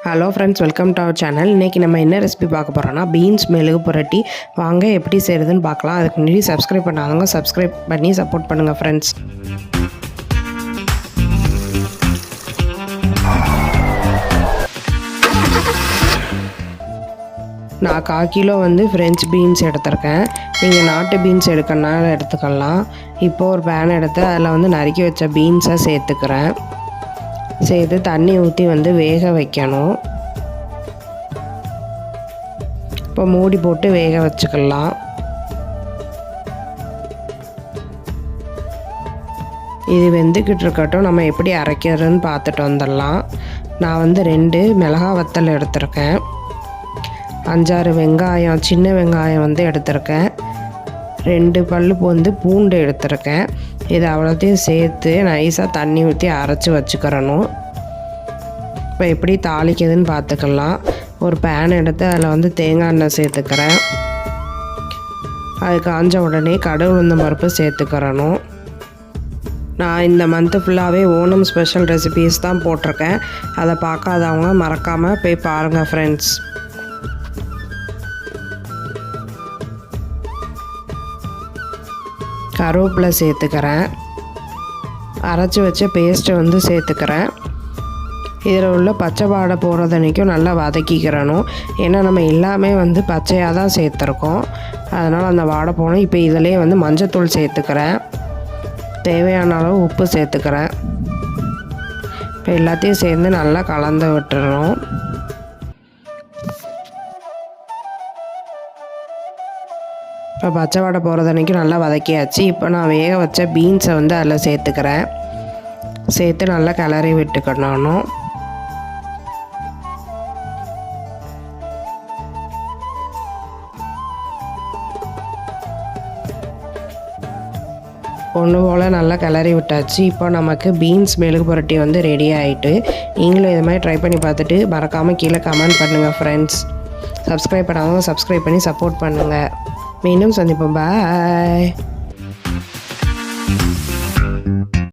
Hello friends, welcome to our channel. இன்றைக்கி நம்ம என்ன ரெசிபி பார்க்க போகிறோன்னா பீன்ஸ் மெழுகு புரட்டி. வாங்க எப்படி செய்கிறதுன்னு பார்க்கலாம். அதுக்கு முன்னாடி சப்ஸ்கிரைப் பண்ணாதவங்க சப்ஸ்கிரைப் பண்ணி சப்போர்ட் பண்ணுங்கள் ஃப்ரெண்ட்ஸ். நான் 1/4 கிலோ ஃப்ரெஞ்ச் பீன்ஸ் எடுத்திருக்கேன். நீங்கள் நாட்டு பீன்ஸ் எடுக்கணுனால எடுத்துக்கலாம். இப்போ ஒரு பேன் எடுத்து அதில் நறுக்கி வச்ச பீன்ஸை சேர்த்துக்கிறேன். சேர்த்து தண்ணி ஊற்றி வேக வைக்கணும். இப்போ மூடி போட்டு வேக வச்சுக்கலாம். இது வெந்துக்கிட்டு இருக்கட்டும். நம்ம எப்படி அரைக்கிறதுன்னு பார்த்துட்டு வந்துடலாம். நான் 2 மிளகாய் வத்தல் எடுத்திருக்கேன். 5-6 வெங்காயம், சின்ன வெங்காயம் எடுத்திருக்கேன். 2 பல் பூண்டு எடுத்திருக்கேன். இது அவ்வளோத்தையும் சேர்த்து நைஸாக தண்ணி ஊற்றி அரைச்சி வச்சுக்கிறணும். இப்போ எப்படி தாளிக்குதுன்னு பார்த்துக்கலாம். ஒரு பேன் எடுத்து அதில் தேங்காய் எண்ணெய் சேர்த்துக்கிறேன். அது காஞ்ச உடனே கடுகு உளுந்தம் பருப்பு சேர்த்துக்கிறணும். நான் இந்த மந்த்து ஃபுல்லாகவே ஓணம் ஸ்பெஷல் ரெசிபீஸ் தான் போட்டிருக்கேன். அதை பார்க்காதவங்க மறக்காமல் போய் பாருங்கள் ஃப்ரெண்ட்ஸ். கருவேப்பிலை சேர்த்துக்கிறேன். அரைச்சி வச்ச பேஸ்ட்டை சேர்த்துக்கிறேன். இதில் உள்ள பச்சை வாடை போகிறது அன்றைக்கும் நல்லா வதக்கிக்கிறணும். ஏன்னா நம்ம எல்லாமே பச்சையாக தான் சேர்த்துருக்கோம். அதனால் அந்த வாடை போகணும். இப்போ இதிலே மஞ்சத்தூள் சேர்த்துக்கிறேன். தேவையான அளவு உப்பு சேர்த்துக்கிறேன். இப்போ எல்லாத்தையும் சேர்ந்து நல்லா கலந்து விட்டுறணும். இப்போ பச்சை வாடை போகிறது அன்றைக்கும் நல்லா வதக்கியாச்சு. இப்போ நான் வேக வச்ச பீன்ஸை அதில் சேர்த்துக்கிறேன். சேர்த்து நல்லா கிளறி விட்டுக்கணும். ஒன்று போல் நல்லா கிளறி விட்டாச்சு. இப்போ நமக்கு பீன்ஸ் மெழுகு புரட்டி ரெடி ஆகிட்டு. நீங்களும் இது மாதிரி ட்ரை பண்ணி பார்த்துட்டு மறக்காமல் கீழே கமெண்ட் பண்ணுங்கள் ஃப்ரெண்ட்ஸ். சப்ஸ்கிரைப் பண்ணாதவங்க சப்ஸ்கிரைப் பண்ணி சப்போர்ட் பண்ணுங்கள். மீண்டும் சந்திப்போம். பாய்.